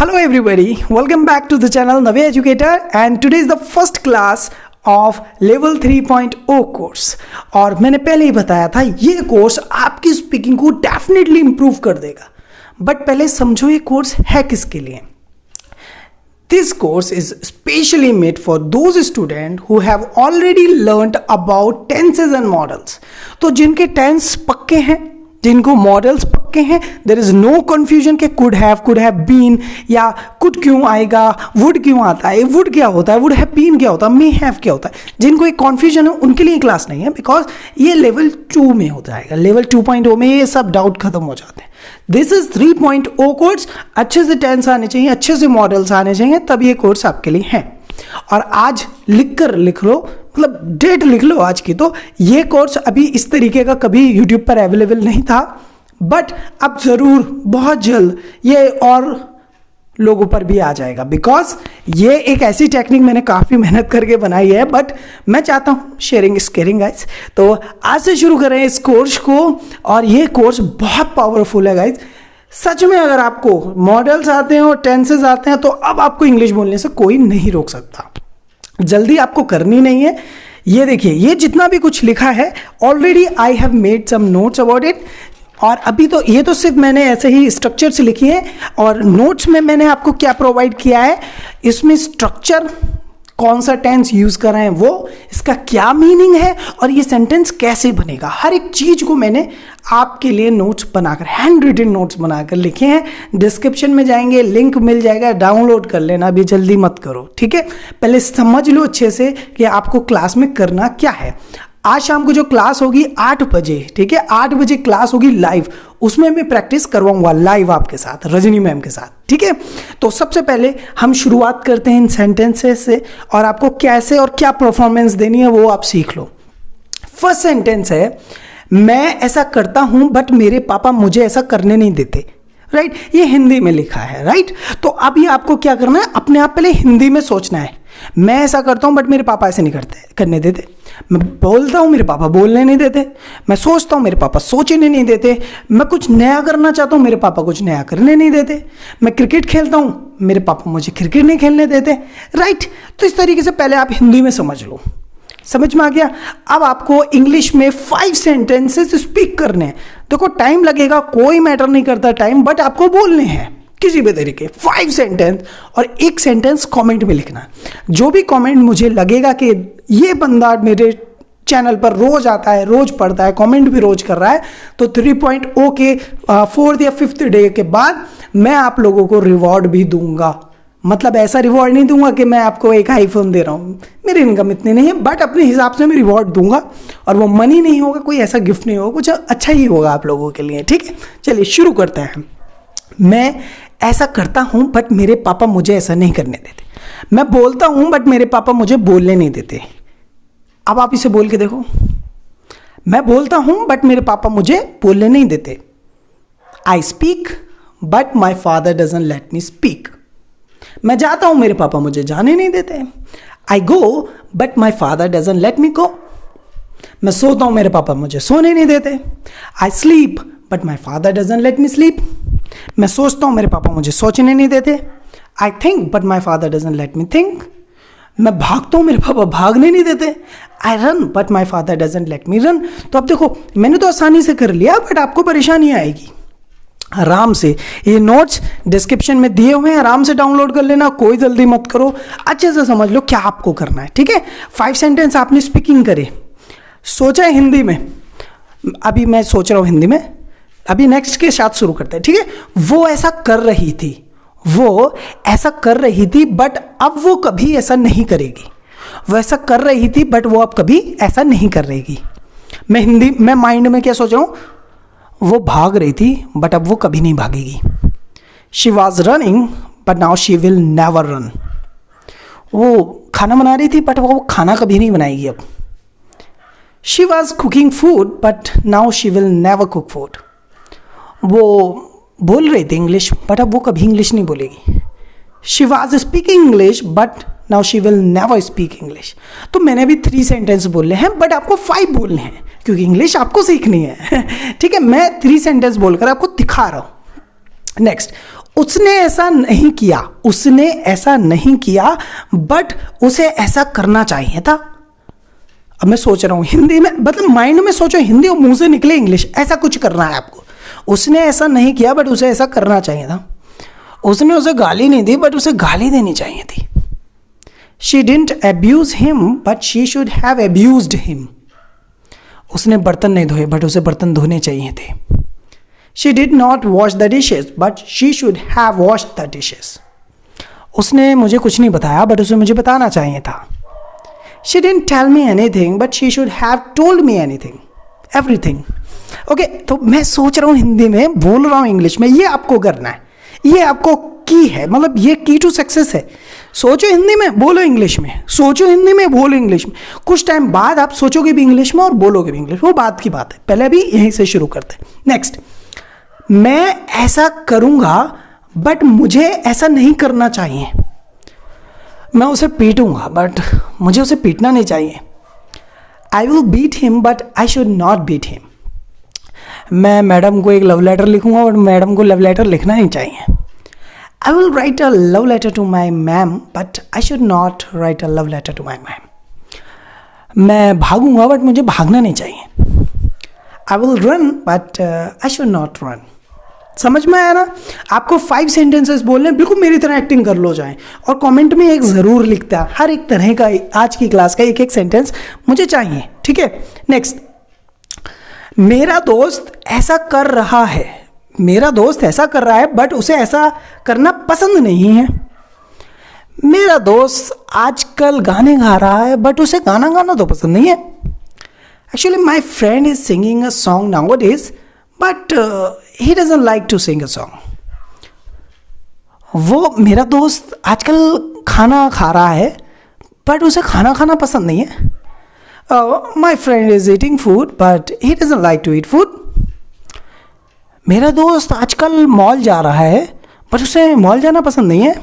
Hello everybody, welcome back to the channel Navi Educator and today is the first class of level 3.0 course. और मैंने पहले ही बताया था ये कोर्स आपकी स्पीकिंग को डेफिनेटली इंप्रूव कर देगा। बट पहले समझो ये कोर्स है किसके लिए। This course is specially made for those students who have already learned about tenses and models। तो जिनके टेंस पक्के हैं, जिनको मॉडल्स पक्के हैं, देयर इज नो कंफ्यूजन के कुड हैव बीन या कुड क्यों आएगा, वुड क्यों आता है, वुड क्या होता है, वुड हैव बीन क्या होता है, मे हैव क्या होता है। जिनको एक कन्फ्यूजन है उनके लिए क्लास नहीं है, बिकॉज ये लेवल 2 में हो जाएगा। लेवल 2.0 में ये सब डाउट खत्म हो जाते हैं। This is 3.0 course. अच्छे से टेंस आने चाहिए, अच्छे से मॉडल्स आने चाहिए, तब ये कोर्स आपके लिए है। और आज लिख लो, मतलब डेट लिख लो आज की। तो ये कोर्स अभी इस तरीके का कभी यूट्यूब पर अवेलेबल नहीं था, बट अब ज़रूर बहुत जल्द ये और लोगों पर भी आ जाएगा, बिकॉज ये एक ऐसी टेक्निक मैंने काफ़ी मेहनत करके बनाई है। बट मैं चाहता हूँ शेयरिंग इज केयरिंग गाइज। तो आज से शुरू करें इस कोर्स को, और ये कोर्स बहुत पावरफुल है गाइज। सच में अगर आपको मॉडल्स आते हैं और टेंसेस आते हैं तो अब आपको इंग्लिश बोलने से कोई नहीं रोक सकता। जल्दी आपको करनी नहीं है। ये देखिए, ये जितना भी कुछ लिखा है already I have made some notes about it. और अभी तो ये तो सिर्फ मैंने ऐसे ही स्ट्रक्चर से लिखी है, और नोट्स में मैंने आपको क्या प्रोवाइड किया है, इसमें स्ट्रक्चर, कौन सा टेंस यूज कर रहे हैं वो, इसका क्या मीनिंग है और ये सेंटेंस कैसे बनेगा, हर एक चीज को मैंने आपके लिए नोट्स बनाकर, हैंड रिटन नोट्स बनाकर लिखे हैं। डिस्क्रिप्शन में जाएंगे, लिंक मिल जाएगा, डाउनलोड कर लेना। अभी जल्दी मत करो, ठीक है। पहले समझ लो अच्छे से कि आपको क्लास में करना क्या है। आज शाम को जो क्लास होगी 8 बजे, ठीक है, 8 बजे क्लास होगी लाइव। उसमें मैं प्रैक्टिस करवाऊंगा लाइव आपके साथ, रजनी मैम के साथ, ठीक है। तो सबसे पहले हम शुरुआत करते हैं इन सेंटेंसेस से, और आपको कैसे और क्या परफॉर्मेंस देनी है वो आप सीख लो। फर्स्ट सेंटेंस है, मैं ऐसा करता हूं बट मेरे पापा मुझे ऐसा करने नहीं देते। राइट, ये हिंदी में लिखा है। राइट, तो अभी आपको क्या करना है, अपने आप पहले हिंदी में सोचना है। मैं ऐसा करता हूं बट मेरे पापा ऐसे नहीं करने देते। मैं बोलता हूं, मेरे पापा बोलने नहीं देते। मैं सोचता हूं, मेरे पापा सोचने नहीं देते। मैं कुछ नया करना चाहता हूं, मेरे पापा कुछ नया करने नहीं देते। मैं क्रिकेट खेलता हूं, मेरे पापा मुझे क्रिकेट नहीं खेलने देते। राइट, तो इस तरीके से पहले आप हिंदी में समझ लो। समझ में आ गया। अब आपको इंग्लिश में 5 सेंटेंसेस स्पीक करने हैं। देखो टाइम लगेगा, कोई मैटर नहीं करता टाइम, बट आपको बोलने हैं किसी भी तरीके। 5 सेंटेंस, और एक सेंटेंस कमेंट में लिखना। जो भी कमेंट मुझे लगेगा कि ये बंदा मेरे चैनल पर रोज आता है, रोज पढ़ता है, कमेंट भी रोज कर रहा है, तो 3.0 के 4th या 5th डे के बाद मैं आप लोगों को रिवॉर्ड भी दूंगा। मतलब ऐसा रिवॉर्ड नहीं दूंगा कि मैं आपको एक आईफोन दे रहा हूँ, मेरी इनकम इतनी नहीं है, बट अपने हिसाब से मैं रिवॉर्ड दूंगा। और वो मनी नहीं होगा, कोई ऐसा गिफ्ट नहीं होगा, कुछ अच्छा ही होगा आप लोगों के लिए, ठीक है। चलिए शुरू करते हैं। मैं ऐसा करता हूं बट मेरे पापा मुझे ऐसा नहीं करने देते। मैं बोलता हूं बट मेरे पापा मुझे बोलने नहीं देते। अब आप इसे बोल के देखो। मैं बोलता हूं बट मेरे पापा मुझे बोलने नहीं देते। I speak but my father doesn't let me speak. मैं जाता हूं, मेरे पापा मुझे जाने नहीं देते। I go but my father doesn't let me go. मैं सोता हूं, मेरे पापा मुझे सोने नहीं देते। I sleep but my father doesn't let me sleep. मैं सोचता हूं, मेरे पापा मुझे सोचने नहीं देते। I think but my father doesn't let me think. मैं भागता हूं, मेरे पापा भागने नहीं देते। I run but my father doesn't let me run. तो अब देखो, मैंने तो आसानी से कर लिया, बट आपको परेशानी आएगी। आराम से ये नोट्स डिस्क्रिप्शन में दिए हुए हैं, आराम से डाउनलोड कर लेना, कोई जल्दी मत करो, अच्छे से समझ लो क्या आपको करना है, ठीक है। 5 सेंटेंस आपने स्पीकिंग करे, सोचा है हिंदी में, अभी मैं सोच रहा हूं हिंदी में, अभी नेक्स्ट के साथ शुरू करते हैं, ठीक है। वो ऐसा कर रही थी, वो ऐसा कर रही थी, बट अब वो कभी ऐसा नहीं करेगी। वो ऐसा कर रही थी बट वो अब कभी ऐसा नहीं करेगी। मैं हिंदी में माइंड में क्या सोच रहा हूं, वो भाग रही थी बट अब वो कभी नहीं भागेगी। She was running but now she will never run. वो खाना बना रही थी बट वो खाना कभी नहीं बनाएगी अब। She was cooking food but now she will never cook food. वो बोल रही थी इंग्लिश बट अब वो कभी इंग्लिश नहीं बोलेगी। She was speaking English but now she will never speak English. तो मैंने भी 3 सेंटेंस बोले हैं, बट आपको 5 बोलने हैं क्योंकि इंग्लिश आपको सीखनी है, ठीक है। मैं 3 सेंटेंस बोलकर आपको दिखा रहा हूं। नेक्स्ट, उसने ऐसा नहीं किया, उसने ऐसा नहीं किया बट उसे ऐसा करना चाहिए था। अब मैं सोच रहा हूँ हिंदी में, मतलब माइंड में सोचो हिंदी और मुंह से निकले इंग्लिश, ऐसा कुछ करना है आपको। उसने ऐसा नहीं किया बट उसे ऐसा करना चाहिए था। उसने उसे गाली नहीं दी बट उसे गाली देनी चाहिए थी। She didn't abuse him but she should have abused him. उसने बर्तन नहीं धोए बट उसे बर्तन धोने चाहिए थे। She did not wash the dishes but she should have washed the dishes. उसने मुझे कुछ नहीं बताया बट उसे मुझे बताना चाहिए था। She didn't tell me anything but she should have told me anything, everything. Okay, तो मैं सोच रहा हूँ हिंदी में, बोल रहा हूँ इंग्लिश में, ये आपको करना है, ये आपको की है, मतलब ये की टू सक्सेस है। सोचो हिंदी में, बोलो इंग्लिश में, सोचो हिंदी में, बोलो इंग्लिश में। कुछ टाइम बाद आप सोचोगे भी इंग्लिश में और बोलोगे भी इंग्लिश, वो बात की बात है। पहले भी यहीं से शुरू करते हैं। नेक्स्ट, मैं ऐसा करूँगा बट मुझे ऐसा नहीं करना चाहिए। मैं उसे पीटूंगा बट मुझे उसे पीटना नहीं चाहिए। I will beat him but I should not beat him. मैं मैडम को एक लव लेटर लिखूंगा बट मैडम को लव लेटर लिखना नहीं चाहिए। I will write a love letter to my ma'am but I should not write a love letter to my ma'am. मैं भागूंगा बट मुझे भागना नहीं चाहिए। I will run but I should not run. समझ में आया ना? आपको 5 सेंटेंसेस बोलने, बिल्कुल मेरी तरह एक्टिंग कर लो जाएं, और कमेंट में एक ज़रूर लिखता है। हर एक तरह का आज की क्लास का एक एक सेंटेंस मुझे चाहिए, ठीक है। नेक्स्ट, मेरा दोस्त ऐसा कर रहा है। मेरा दोस्त ऐसा कर रहा है बट उसे ऐसा करना पसंद नहीं है। मेरा दोस्त आजकल गाने गा रहा है बट उसे गाना गाना तो पसंद नहीं है। Actually my friend is singing a song now days but he doesn't like to sing a song. वो मेरा दोस्त आजकल खाना खा रहा है बट उसे खाना खाना पसंद नहीं है। My friend is eating food but he doesn't like to eat food. मेरा दोस्त आजकल मॉल जा रहा है बट उसे मॉल जाना पसंद नहीं है।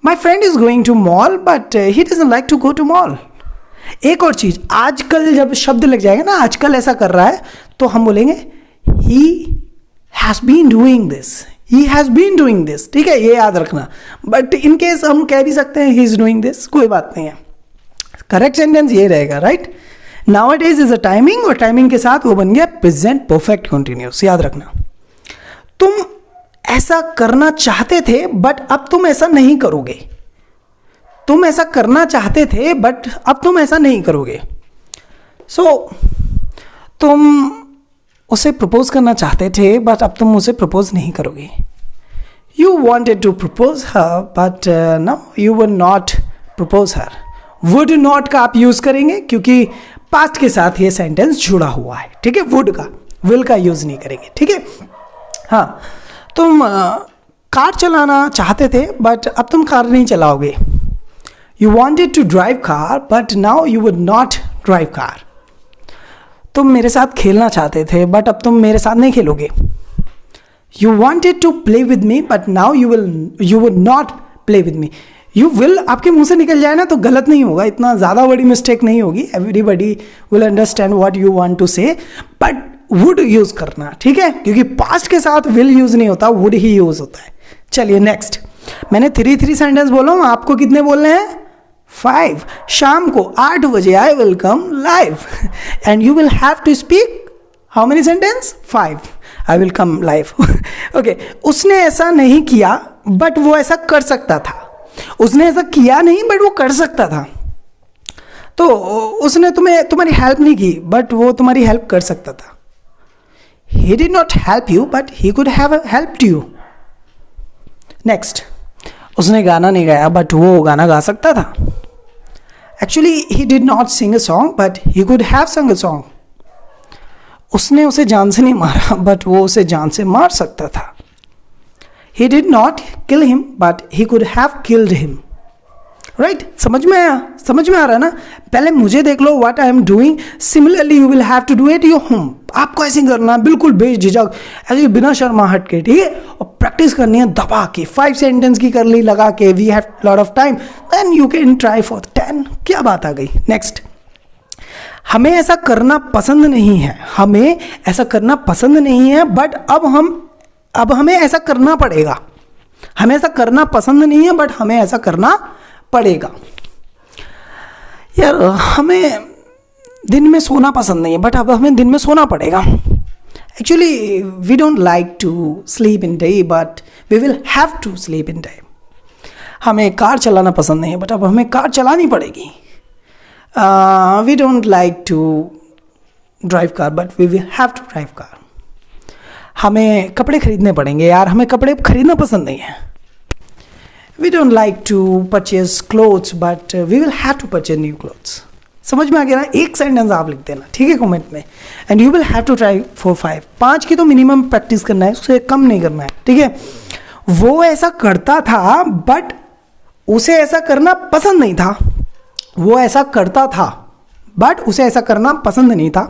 My friend is going to mall but he doesn't like to go to mall. एक और चीज़, आजकल जब शब्द लग जाएगा ना, आजकल ऐसा कर रहा है, तो हम बोलेंगे he has been doing this. He has been doing this. ठीक है, ये याद रखना। बट इन केस हम कह भी सकते हैं he is doing this, कोई बात नहीं है। करेक्ट सेंटेंस ये रहेगा, right. Nowadays is a timing, और टाइमिंग के साथ वो बन गया प्रेजेंट परफेक्ट कंटिन्यूस। याद रखना, तुम ऐसा करना चाहते थे बट अब तुम ऐसा नहीं करोगे। तुम ऐसा करना चाहते थे बट अब तुम ऐसा नहीं करोगे। तुम उसे प्रपोज करना चाहते थे बट अब तुम उसे प्रपोज नहीं करोगे। You wanted to propose her but now you will not propose her. Would not का आप यूज़ करेंगे क्योंकि पास्ट के साथ ये सेंटेंस जुड़ा हुआ है, ठीक है। वुड का, विल का यूज़ नहीं करेंगे, ठीक है। हाँ, तुम कार चलाना चाहते थे बट अब तुम कार नहीं चलाओगे। You wanted to drive car but now you would not drive car. तुम मेरे साथ खेलना चाहते थे बट अब तुम मेरे साथ नहीं खेलोगे। You wanted to play with me but now you would not play with me. You will आपके मुंह से निकल जाए ना तो गलत नहीं होगा, इतना ज़्यादा बड़ी मिस्टेक नहीं होगी। Everybody will understand what you want to say, but would use करना, ठीक है, क्योंकि पास्ट के साथ विल यूज़ नहीं होता, वुड ही यूज़ होता है। चलिए नेक्स्ट, मैंने 3 सेंटेंस बोला हूँ, आपको कितने बोलने हैं? 5। शाम को 8 बजे I will come live and you will have to speak how many sentence? 5। I will come live. Okay, उसने ऐसा नहीं किया बट वो ऐसा कर सकता था। उसने ऐसा किया नहीं बट वो कर सकता था। तो उसने तुम्हारी हेल्प नहीं की बट वो तुम्हारी हेल्प कर सकता था। He did not help you but he could have helped you. Next, उसने गाना नहीं गाया बट वो गाना गा सकता था। Actually he did not sing a song but he could have sung a song. उसने उसे जान से नहीं मारा बट वो उसे जान से मार सकता था। He did not kill him but he could have killed him. Right, समझ में आया? समझ में आ रहा है ना? पहले मुझे देख लो what I am doing, similarly you will have to do it your home. आपको ऐसे करना है, बिल्कुल बेझिझक, ऐसे बिना शर्माहट के, ठीक है। और प्रैक्टिस करनी है दबा के, 5 सेंटेंस की कर ली लगा के, we have lot of time, then you can try for 10। क्या बात आ गई? नेक्स्ट, हमें ऐसा करना पसंद नहीं है। हमें ऐसा करना पसंद नहीं है बट अब हम अब हमें ऐसा करना पड़ेगा। हमें ऐसा करना पसंद नहीं है बट हमें ऐसा करना पड़ेगा। यार हमें दिन में सोना पसंद नहीं है बट अब हमें दिन में सोना पड़ेगा। Actually we don't like to sleep in day but we will have to sleep in day. हमें कार चलाना पसंद नहीं है बट अब हमें कार चलानी पड़ेगी। We don't like to drive car but we will have to drive car. हमें कपड़े खरीदने पड़ेंगे यार, हमें कपड़े खरीदना पसंद नहीं है। We don't like to purchase clothes but we will have to purchase new clothes. समझ में आ गया ना? एक सेंटेंस आप लिख देना, ठीक है, कमेंट में। And you will have to try 4-5। 5 की तो मिनिमम प्रैक्टिस करना है, उससे कम नहीं करना है, ठीक है। वो ऐसा करता था बट उसे ऐसा करना पसंद नहीं था। वो ऐसा करता था बट उसे ऐसा करना पसंद नहीं था।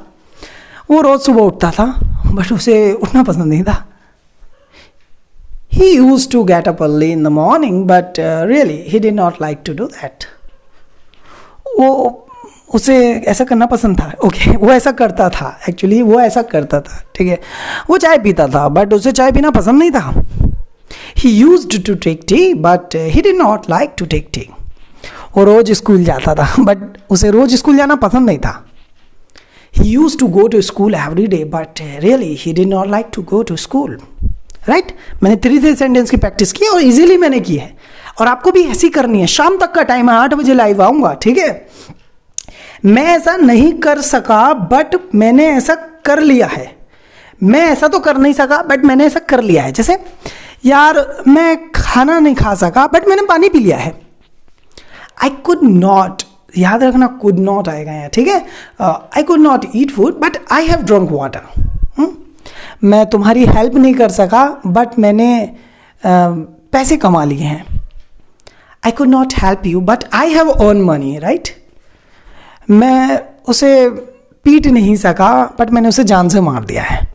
वो रोज सुबह उठता था बट उसे उठना पसंद नहीं था। He used to get up early in the morning but really he did not like to do that. उसे ऐसा करना पसंद था। ओके, वो ऐसा करता था। एक्चुअली वो ऐसा करता था, ठीक है। वो चाय पीता था बट उसे चाय पीना पसंद नहीं था। He used to take tea but he did not like to take tea. वो रोज स्कूल जाता था बट उसे रोज स्कूल जाना पसंद नहीं था। He used to go to school every day but really he did not like to go to school. Right? मैंने 3 sentence की प्रैक्टिस की और इजीली मैंने की है और आपको भी ऐसी करनी है। शाम तक का टाइम है, 8 बजे लाइव आऊँगा, ठीक है। मैं ऐसा नहीं कर सका बट मैंने ऐसा कर लिया है। मैं ऐसा तो कर नहीं सका बट मैंने ऐसा कर लिया है। जैसे यार मैं खाना नहीं खा सका बट मैंने पानी पी लिया है। आई कुड नॉट, याद रखना कुड नॉट आएगा यहाँ, ठीक है। I could not eat food but I have drunk water. मैं तुम्हारी हेल्प नहीं कर सका बट मैंने पैसे कमा लिए हैं। आई could not help you but I have earn money, right. मैं उसे पीट नहीं सका बट मैंने उसे जान से मार दिया है।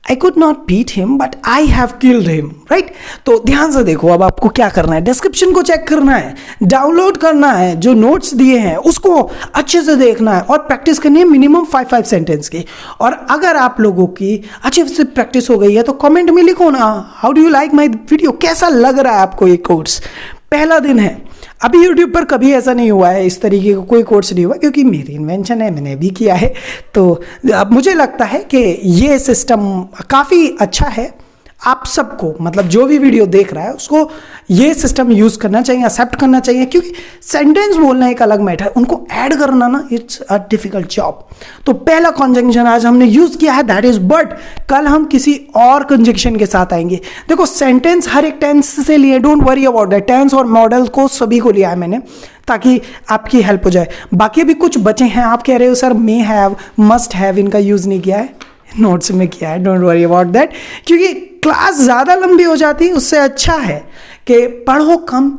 I could not beat him but I have killed him, right. तो ध्यान से देखो, अब आपको क्या करना है, डिस्क्रिप्शन को चेक करना है, डाउनलोड करना है, जो नोट्स दिए हैं उसको अच्छे से देखना है और प्रैक्टिस करनी है मिनिमम 5 सेंटेंस की। और अगर आप लोगों की अच्छे से प्रैक्टिस हो गई है तो कमेंट में लिखो ना, how do you like my video, कैसा लग रहा है आपको ये कोर्स। पहला दिन है, अभी यूट्यूब पर कभी ऐसा नहीं हुआ है, इस तरीके का कोई कोर्स नहीं हुआ क्योंकि मेरी इन्वेंशन है, मैंने भी किया है। तो अब मुझे लगता है कि ये सिस्टम काफ़ी अच्छा है। आप सबको, मतलब जो भी वीडियो देख रहा है उसको ये सिस्टम यूज़ करना चाहिए, एक्सेप्ट करना चाहिए, क्योंकि सेंटेंस बोलना एक अलग मैटर है, उनको ऐड करना ना इट्स अ डिफिकल्ट जॉब। तो पहला कंजंक्शन आज हमने यूज़ किया है, दैट इज़ बट। कल हम किसी और कंजंक्शन के साथ आएंगे। देखो सेंटेंस हर एक टेंस से लिए, don't worry about that. Tense और मॉडल को सभी को लिया है मैंने ताकि आपकी हेल्प हो जाए। बाकी अभी कुछ बचे हैं, आप कह रहे हो sir may have, must have, इनका यूज़ नहीं किया है, नोट्स में किया है, डोंट वरी अबाउट दैट। क्योंकि क्लास ज़्यादा लंबी हो जाती है, उससे अच्छा है कि पढ़ो कम,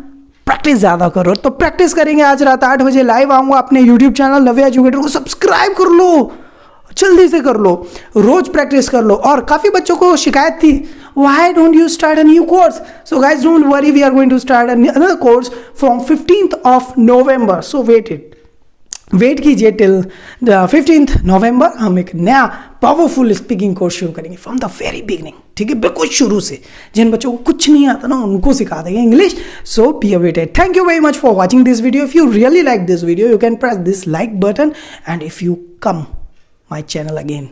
प्रैक्टिस ज़्यादा करो। तो प्रैक्टिस करेंगे, आज रात 8 बजे लाइव आऊँगा। अपने यूट्यूब चैनल नव्या एजुकेटर को सब्सक्राइब कर लो, जल्दी से कर लो, रोज प्रैक्टिस कर लो। और काफ़ी बच्चों को शिकायत थी, why don't you start a new course? So guys, don't worry, we are going to start another course from 15th of November. So wait कीजिए टिल 15th नवंबर। हम एक नया पावरफुल स्पीकिंग कोर्स शुरू करेंगे फ्रॉम द वेरी बिगनिंग, ठीक है, बिल्कुल शुरू से। जिन बच्चों को कुछ नहीं आता ना उनको सिखा देंगे English. So be awaited. Thank you very much for watching this video. If you really like this video you can press this like button, and if you come my channel again,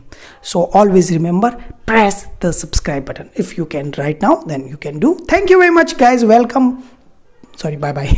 so always remember, press the subscribe button. If you can right now, then you can do. Thank you very much guys, welcome, sorry, bye bye.